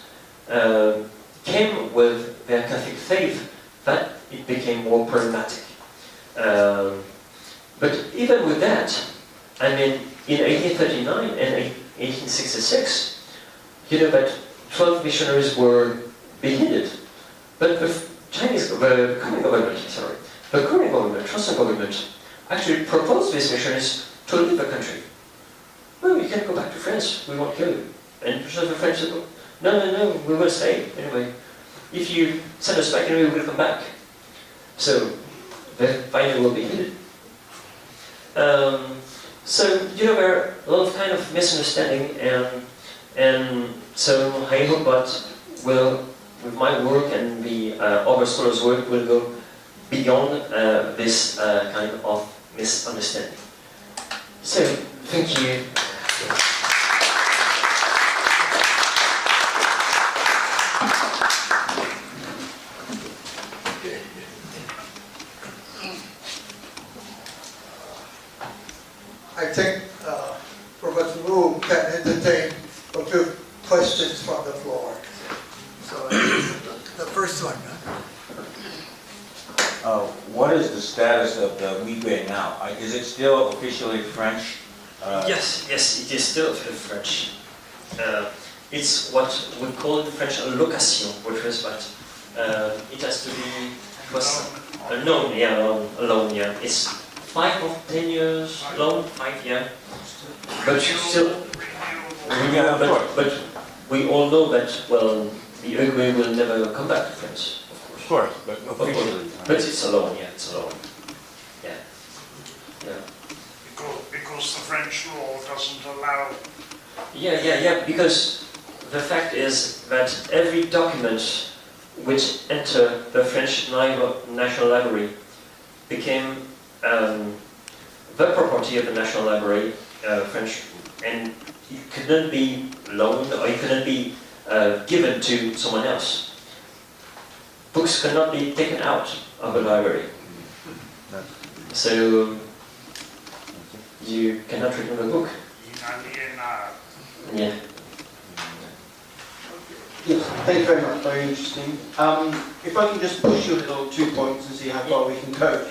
came with their Catholic faith that it became more problematic. But even with that, I mean, in 1839 and 1866, you know that 12 missionaries were beheaded. But the Korean government, Chosŏn government, actually proposed these missionaries to leave the country. Well, you can't go back to France, we won't kill you. And so the French said, no, we will stay anyway. If you send us back, anyway, we will come back. So, they finally will be hidden. So, you know, there are a lot of kind of misunderstanding, and so I hope that with my work and the other scholars' work, will go beyond this kind of misunderstanding. So, thank you. I think Professor Wu can entertain a few questions from the floor. So the first one. What is the status of the invade now? Is it still officially French? Yes, it is still French. It's what we call in French a location, which is what it has to be, was a loan, yeah. It's 5 or 10 years loan, 5 years. But still, but we all know that, well, the Uruguay will never come back to France, Of course, but officially. But it's a loan, yeah, it's a loan. Yeah. Because the French law doesn't allow. Yeah, because the fact is that every document which entered the French National Library became the property of the National Library, French, and it couldn't be loaned or it couldn't be given to someone else. Books cannot be taken out of the library. So you cannot return the book. Yeah. Yes, thank you very much, very interesting. If I can just push you a little 2 points and see how far we can go.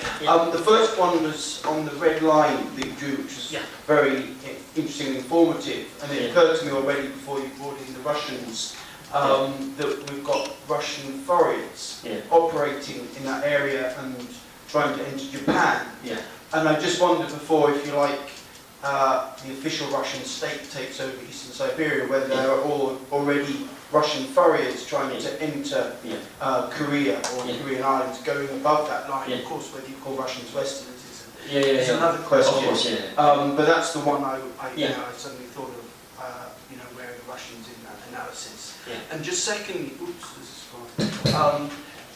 The first one was on the red line that you drew, which was very interesting and informative, and it occurred to me already before you brought in the Russians, that we've got Russian foreigners operating in that area and trying to enter Japan. And I just wondered before, if you like, the official Russian state takes over Eastern Siberia, whether there are already Russian foreigners trying to enter Korea or the Korean islands, going above that line. Of course, whether you call Russians Westerners is another question. But that's the one I suddenly thought of, where are the Russians in that analysis. And just secondly,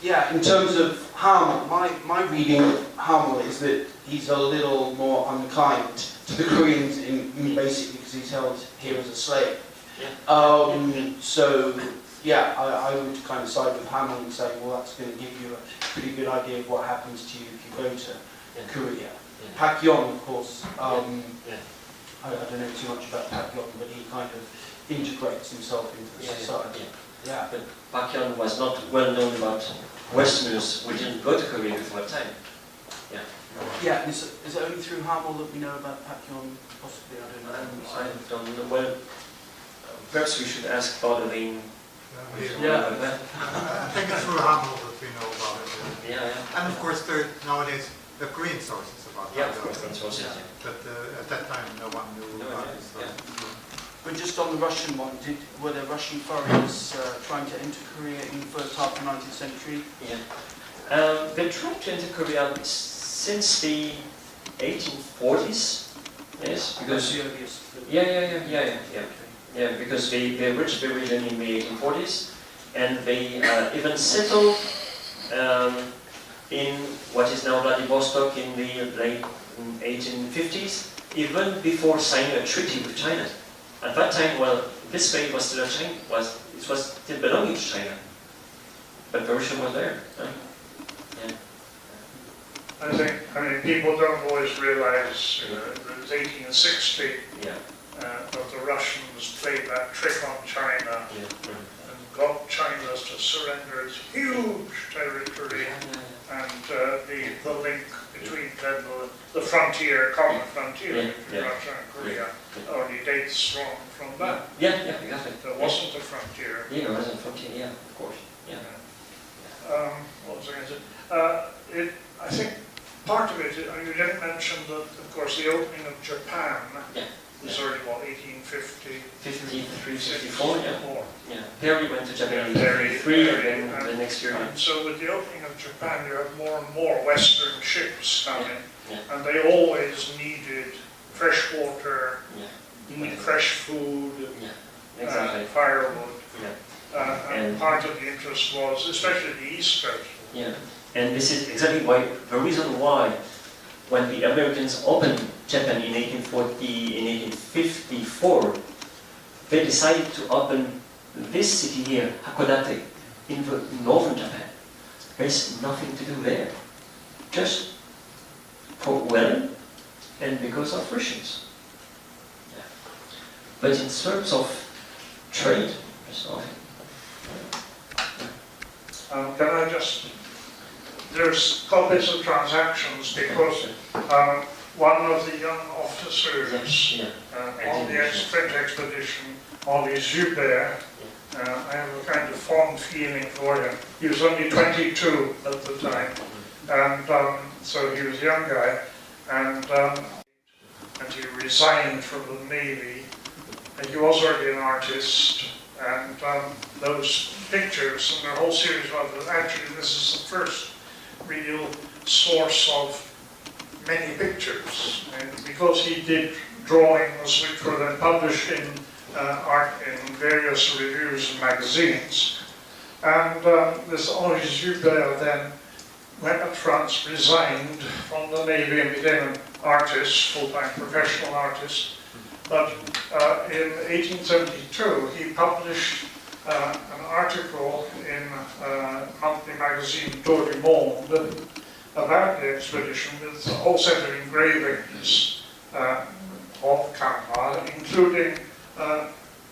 in terms of Hamel, my reading of Hamel is that he's a little more unkind to the Koreans, basically because he's held here as a slave. I would kind of side with Hamel and say, well, that's going to give you a pretty good idea of what happens to you if you go to Korea. Pyōngin, of course, I don't know too much about Pyōngin, but he kind of integrates himself into the society. But Pyōngin was not well known about Westerners who didn't go to Korea before that time. Is it only through Hamel that we know about Pyōngin? Possibly, I don't know. Well, perhaps we should ask Baudelaire. I think it's through Hamel that we know about it. And of course, nowadays the Korean sources about it. Of course, that's also But at that time, no one knew about it. But just on the Russian one, were there Russian foreigners trying to enter Korea in the first half of the 19th century? They tried to enter Korea since the 1840s. Yes, because because they reached the region in the 1840s, and they even settled in what is now Vladivostok in the late 1850s, even before signing a treaty with China. At that time, this place was still it was still belonging to China, but the Russian was there. I think people don't always realize that it was 1860 that the Russians played that trick on China and got China to surrender its huge territory, and the link between them, the frontier, common frontier between Russia and Korea only dates from that. Exactly. There wasn't a frontier. There wasn't a frontier, of course. What was I going to say? I think part of it, you didn't mention that, of course, the opening of Japan is already, 1850? 53, 54, Perry went to Japan in 1853, and then the next year. And so with the opening of Japan, you have more and more Western ships coming, and they always needed fresh water, fresh food, firewood. And part of the interest was, especially the East Coast. And this is exactly the reason why, when the Americans opened Japan in 1854, they decided to open this city here, Hakodate, in the northern Japan. There's nothing to do there, just for whaling and because of Russians. But in terms of trade, there's nothing. Can I just... There's copies of transactions because one of the young officers on the French expedition, Henri de Bellonnet, I have a kind of fond feeling for him. He was only 22 at the time, and so he was a young guy, and he resigned from the Navy, and he was already an artist, and those pictures and the whole series of them, actually this is the first real source of many pictures, and because he did drawings which were then published in art in various reviews and magazines. And this Henri de Bellonnet then went to France, resigned from the Navy and became an artist, full-time professional artist. But in 1872 he published an article in a monthly magazine, Tour du Monde, about the expedition with a whole set of engravings of Shanghai, including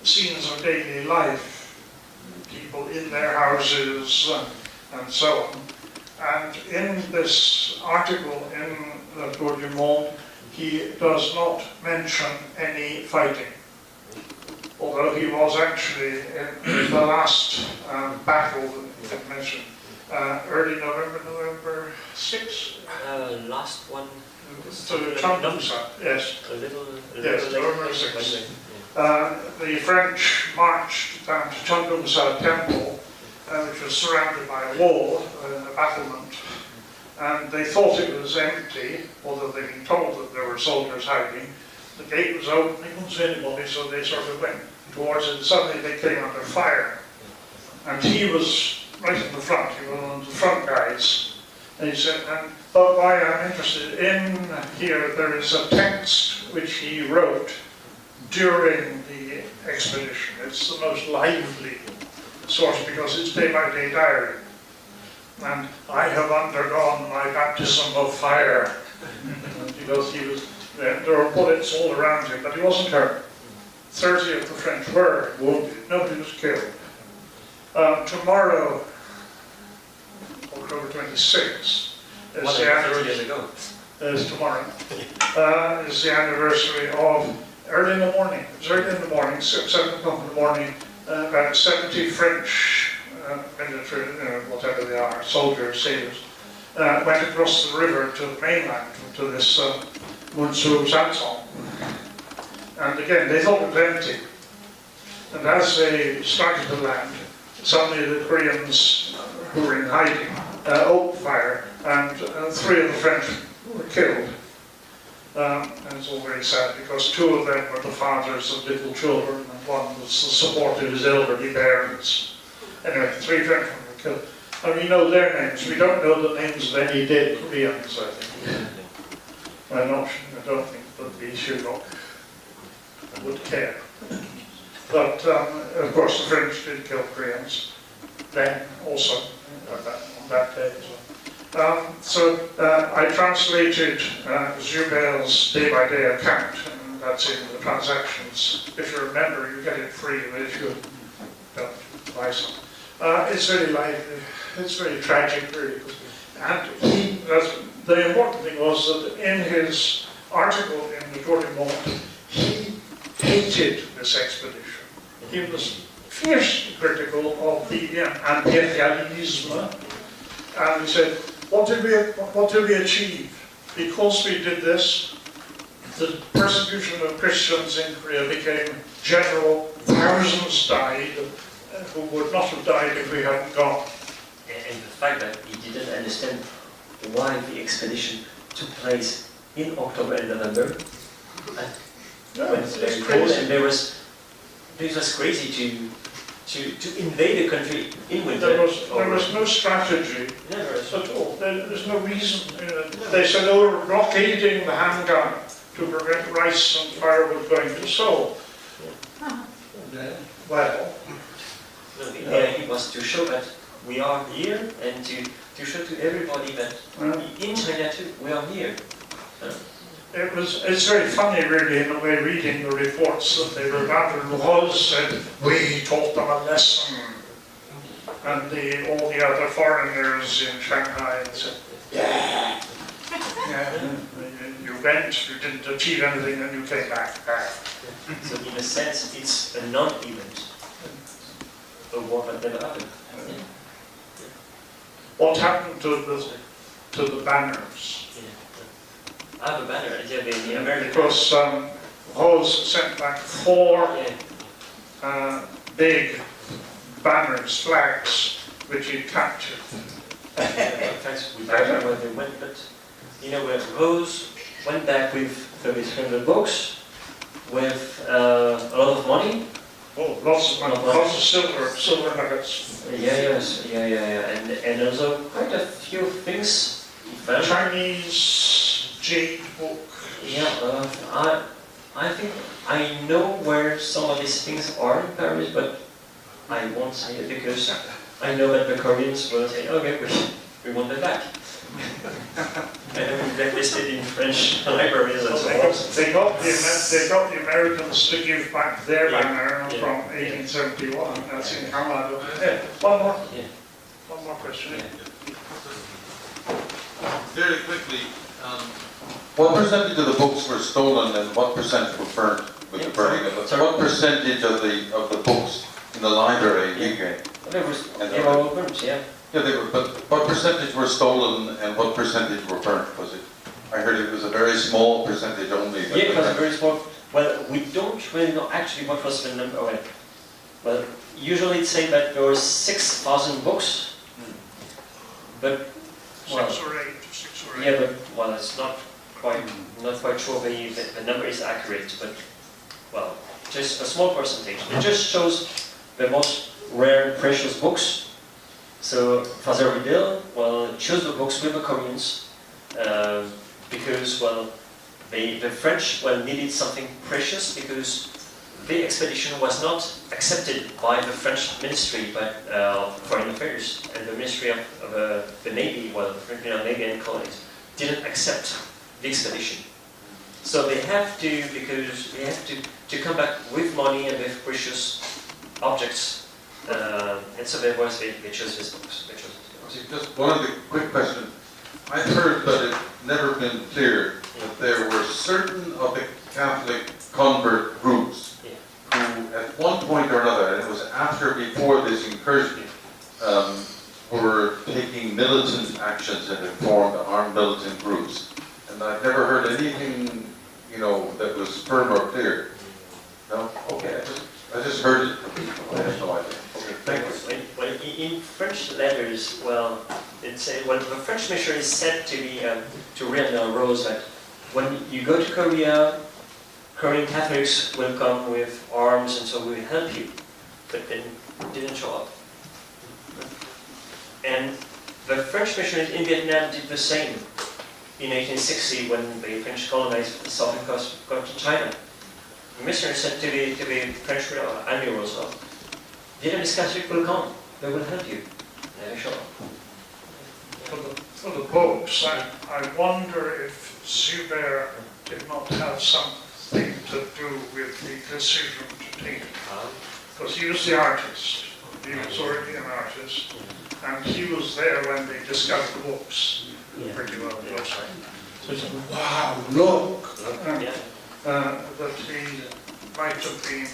scenes of daily life, people in their houses and so on. And in this article in the Tour du Monde, he does not mention any fighting, although he was actually in the last battle that he mentioned, early November 6th. Last one. So the Chosŭn, yes. A little Yes, November 6th. The French marched down to Chosŭn temple, which was surrounded by a wall, a battlement, and they thought it was empty, although they'd been told that there were soldiers hiding. The gate was open, they couldn't see anybody, so they sort of went towards it, and suddenly they came under fire. And he was right in the front, he was one of the front guys. And he said, but why I'm interested in here, there is a text which he wrote during the expedition. It's the most lively source because it's day-by-day diary. And I have undergone my baptism of fire because he was there were bullets all around him, but he wasn't hurt. 30 of the French were wounded, nobody was killed. Tomorrow, October 26th, is the anniversary of early in the morning. It was early in the morning, 7 o'clock in the morning. About 70 French military, whatever they are, soldiers, sailors, went across the river to the mainland, to this Chosŏn. And again, they thought it was empty. And as they started to land, suddenly the Koreans who were in hiding opened fire, and 3 of the French were killed. And it's all very sad because 2 of them were the fathers of little children, and 1 was the support of his elderly parents. Anyway, 3 Frenchmen were killed. And we know their names. We don't know the names of any dead Koreans, I think. I don't think that the Sherlock would care. But of course the French did kill Koreans then also on that day as well. So I translated Joubel's day-by-day account, and that's in the transactions. If you remember, you get it free, but if you don't, buy some. It's very lively, it's very tragic, really. And the important thing was that in his article in the Tour du Monde, he hated this expedition. He was fiercely critical of the imperialism, and he said, what did we achieve? Because we did this, the persecution of Christians in Korea became general. Thousands died who would not have died if we hadn't gone. And the fact that he didn't understand why the expedition took place in October and November. When it's very cold, and it was crazy to invade a country in winter. There was no strategy Never. at all. There's no reason. They said, oh, we're blockading the handgun to prevent rice and firewood going to Seoul. Well, No, the idea was to show that we are here, and to show to everybody that in China too, we are here. it's very funny really in a way reading the reports that they wrote out. Rose said, we taught them a lesson. And all the other foreigners in Shanghai said, yeah. You went, you didn't achieve anything, and you came back. So in a sense, it's a non-event. A war that never happened. What happened to the banners? The banner, the American. Because Rose sent back 4 big banners, flags, which he captured. Thanks, we don't know where they went, but you know where Rose went back with 300 books, with a lot of money. Oh, lots of silver nuggets. And also quite a few things. Chinese jade book. I think I know where some of these things are in Paris, but I won't say it because I know that the Koreans will say, okay, we want them back. And they're listed in French libraries as well. They got the Americans to give back their banner from 1871. That's in Canada. Yeah. One more question. Very quickly, what percentage of the books were stolen and what percent were burnt with the burning of them? What percentage of the books in the library you get? They were all burnt, yeah. Yeah, they were, but what percentage were stolen and what percentage were burnt? Was it? I heard it was a very small percentage only. Yeah, it was a very small. Well, we don't really know actually what was the number. Well, usually it's say that there were 6,000 books, but Six or eight. yeah, but well, it's not quite sure the number is accurate, but well, just a small percentage. It just shows the most rare and precious books. So Father Riddle, chose the books with the Koreans because, the French, needed something precious because the expedition was not accepted by the French Ministry of Foreign Affairs and the Ministry of the Navy, the French Navy and colonies, didn't accept the expedition. So they have to, because they have to come back with money and with precious objects. And so they chose these books. Just one other quick question. I've heard that it's never been clear that there were certain of the Catholic convert groups who, at one point or another, and it was after before this incursion, were taking militant actions and had formed armed militant groups. And I've never heard anything, that was firm or clear. No? Okay. I just heard it from people. I have no idea. Okay, thank you. Well, in French letters, the French missionaries said to Rian Rose that when you go to Korea, Korean Catholics will come with arms and so we will help you, but then didn't show up. And the French missionaries in Vietnam did the same in 1860 when the French colonized the southern coast of China. The missionaries said to the French admirals, Vietnamese Catholic will come, they will help you. Never show up. For the books, I wonder if Zubair did not have something to do with the decision to take it. Because he was the artist. He was already an artist. And he was there when they discovered the books. Pretty well. So he said, wow, look! That he might have been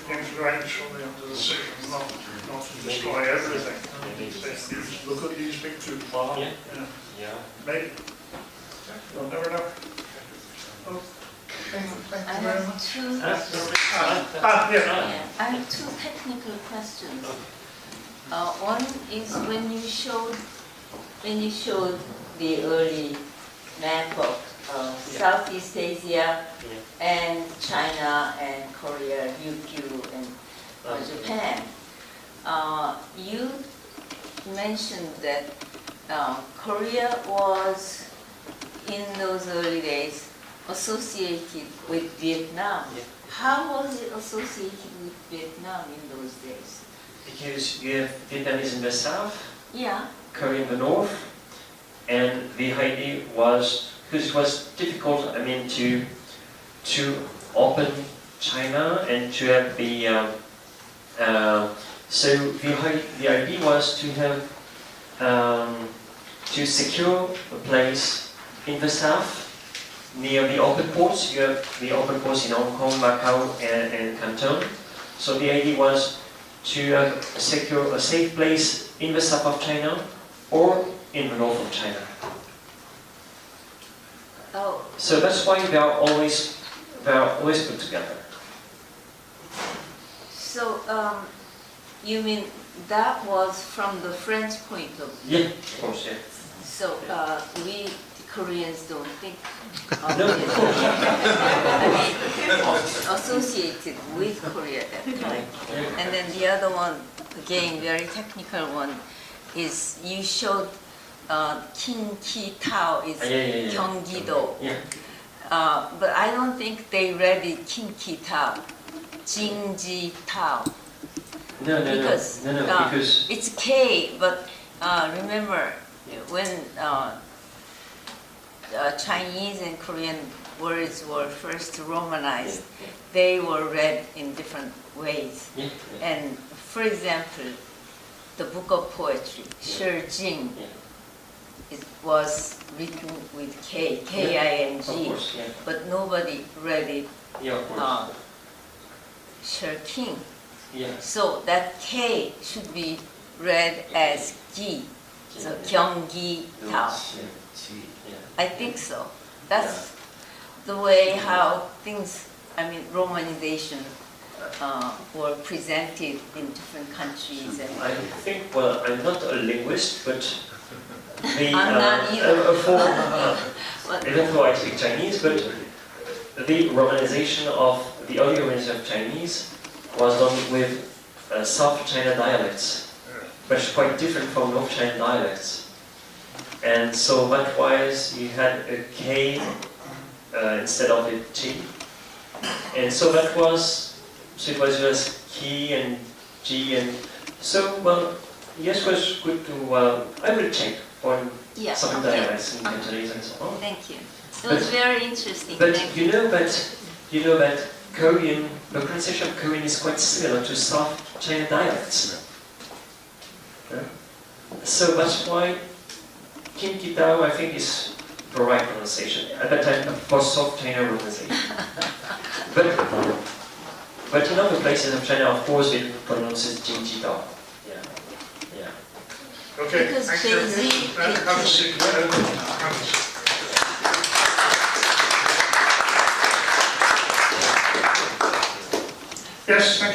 influential in the decision not to destroy everything. Look at these pictures, Bob. Maybe. You'll never know. Okay, thank you very much. I have two technical questions. One is when you showed the early map of Southeast Asia and China and Korea, Ryukyu and Japan. You mentioned that Korea was, in those early days, associated with Vietnam. How was it associated with Vietnam in those days? Because you have Vietnamese in the south, Korea in the north, and the idea was, because it was difficult, to open China and to have so the idea was to have, to secure a place in the south, near the open ports. You have the open ports in Hong Kong, Macau, and Canton. So the idea was to secure a safe place in the south of China or in the north of China. Oh. So that's why they are always put together. So you mean that was from the French point of view? Yeah, of course, yeah. So Koreans don't think of No. it. I mean, associated with Korea at that time. And then the other one, again, very technical one, is you showed King Ki Tao is Gyeonggi-do. Yeah. But I don't think they read it King Ki Tao, Jingji Tao. No, Because, because it's K, but remember when Chinese and Korean words were first romanized, they were read in different ways. And for example, the book of poetry, Shijing, it was written with K, K-I-N-G, but nobody read it Shijing. So that K should be read as Gi, so Gyeonggi Tao. I think so. That's the way how things, I mean, romanization were presented in different countries. And I think, well, I'm not a linguist, but the I'm not either. even though I speak Chinese, but the romanization of the early romanization of Chinese was done with South China dialects, which is quite different from North China dialects. And so that wise you had a K instead of a T. And so that was, so it was just Ki and G, and so, well, yes, it was good to, I will check on some dialects in Cantonese and so on. Thank you. It was very interesting. But Thank you know that Korean, the pronunciation of Korean is quite similar to South China dialects. So that's why Kim Ki Tao, I think, is the right pronunciation. At that time, for South China pronunciation. But in other places of China, of course, they pronounce it Jing Ji Tao. Yeah. Okay, Because thank you. Beijing- Have a seat. Have a seat. Yes, thank you.